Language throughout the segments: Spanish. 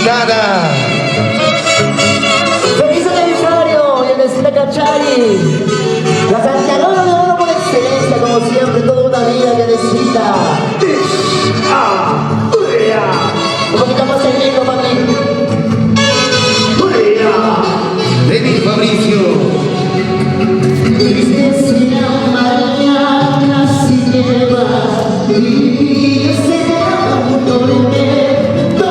nada. ¡Feliz aniversario! ¡Y en el Cachari! La Santiago de oro por excelencia, como siempre, toda una vida que necesita. Un poquito más técnico para mí. Denis Fabricio. Triste será mañana si llevas y yo será un tormento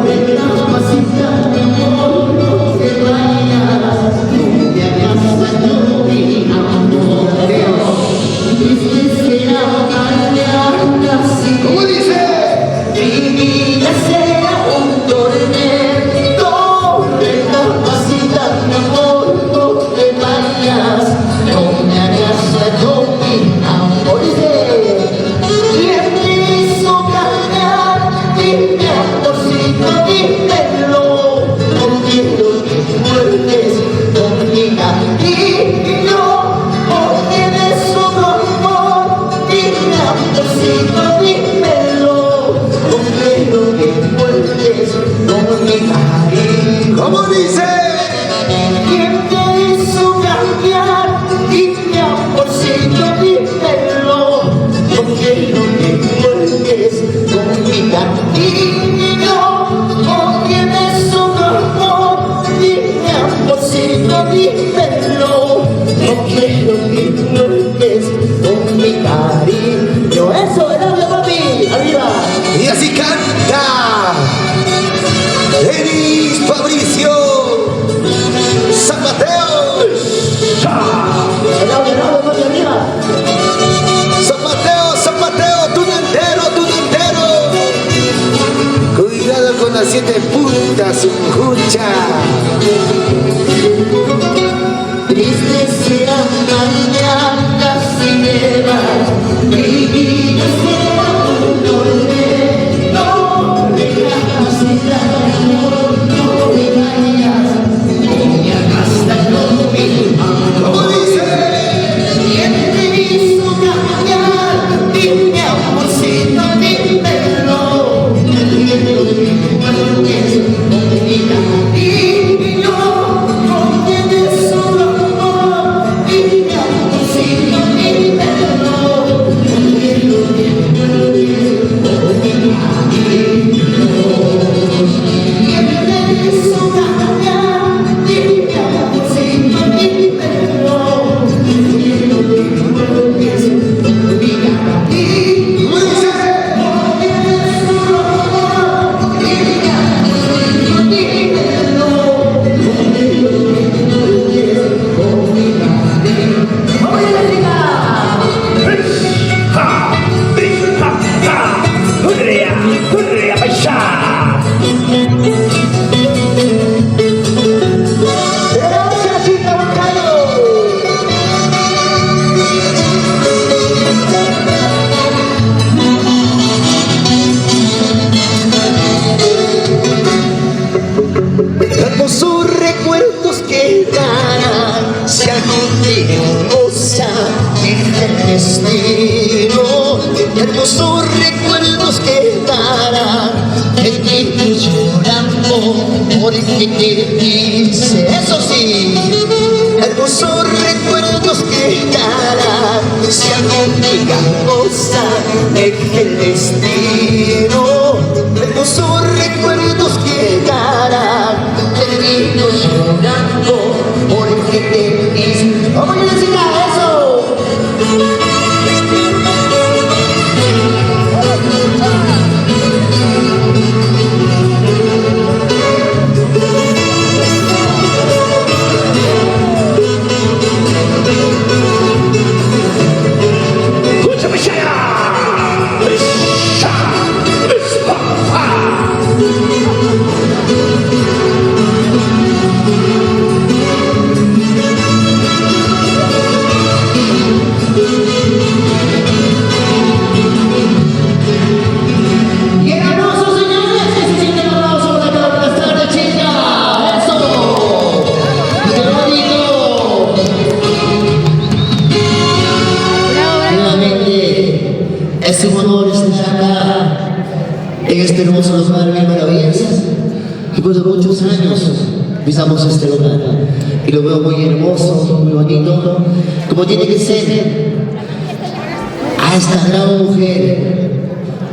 de capacita de amor, no te vayas, no te hagas daño mi amor. Triste será mañana si ¿Cómo dice? mi vida será un tormento de capacita de amor, no te vayas, no me hagas daño mi amor. ¿Quién te hizo cambiar? Dime amorcito, dímelo, no quiero que vuelves conmigo y yo, porque eres otro amor. Dime amorcito, dímelo, no quiero que vuelves conmigo. ¿Cómo dice? ¿Quién te hizo cambiar? Dime amorcito, dímelo, no quiero que vuelves con mi cariño, no tienes otro amor. Dime amorcito, dímelo, no quiero que vuelves con mi cariño. Eso es audio, papi, arriba. Y así canta Denis Fabricio San Mateo. El audio, papi, arriba. San Mateo, tú entero. Cuidado con las 7 puntas, un jucha. Triste será mañana si me vas, mi vida será un tormento de capacidad de amor, no te vayas, no me hagas daño mi amor. ¿Cómo dice? ¿Quién te hizo cambiar? Dime amorcito, dímelo, quiero que vuelves con mi cariño, no tienes otro amor. Dime amorcito, dímelo, quiero que vuelves con mi cariño. ¿Quién te hizo cambiar? Dime amorcito, dímelo, quiero que vuelves con mi cariño. ¿Cómo dice? No tienes otro amor. Dime amorcito, dímelo, quiero que vuelves con mi cariño. ¡Vamos a la liga! Hurria, paisa. Gracias, chica Bancalo. Hermosos recuerdos quedarán si algún día goza el destino. Hermosos recuerdos quedarán de ti llorando porque te quise. Eso sí, hermosos recuerdos quedarán si algún día goza el destino. Hermosos recuerdos quedarán de ti llorando porque te quise. ¡Vamos a decir eso! Escucha, paisa. Es un honor estar acá en este hermoso Los Maravillas. Después de muchos años pisamos este lugar y lo veo muy hermoso, muy bonito, como tiene que ser a esta gran mujer,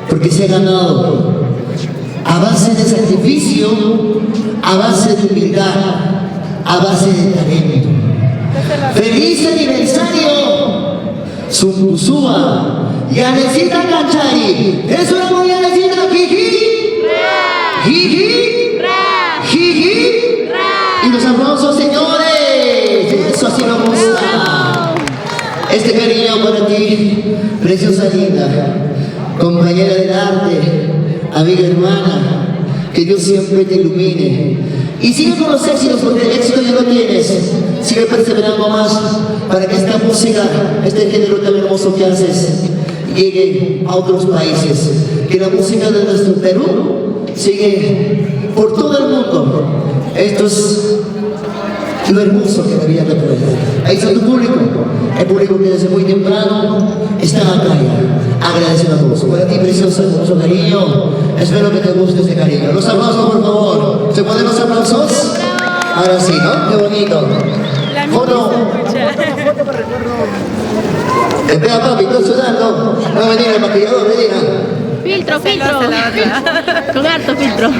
porque se ha ganado a base de sacrificio, a base de humildad, a base de talento. ¡Feliz aniversario! Sumpusúa, Yanecita Canchari, es una muy Yanecita, jiji, jiji, jiji, y los aplausos, señores, eso así me gusta. Este cariño para ti, preciosa linda, compañera del arte, amiga hermana, que Dios siempre te ilumine. Y sigue con los éxitos, porque el éxito ya lo tienes. Sigue perseverando más para que esta música, este género tan hermoso que haces, llegue a otros países. Que la música de nuestro Perú sigue por todo el mundo. Esto es lo hermoso que la vida te puede dar. Ahí está tu público, el público que desde muy temprano está acá ya, agradeciendo a todos. Para ti, preciosa, con mucho cariño, espero que te guste este cariño. Los aplausos, por favor. ¿Se pueden los aplausos? Ahora sí, ¿no? Qué bonito. Foto. Espera, papi, estoy sudando. No me diga el maquillador, me diga. Filtro, filtro. Con harto filtro.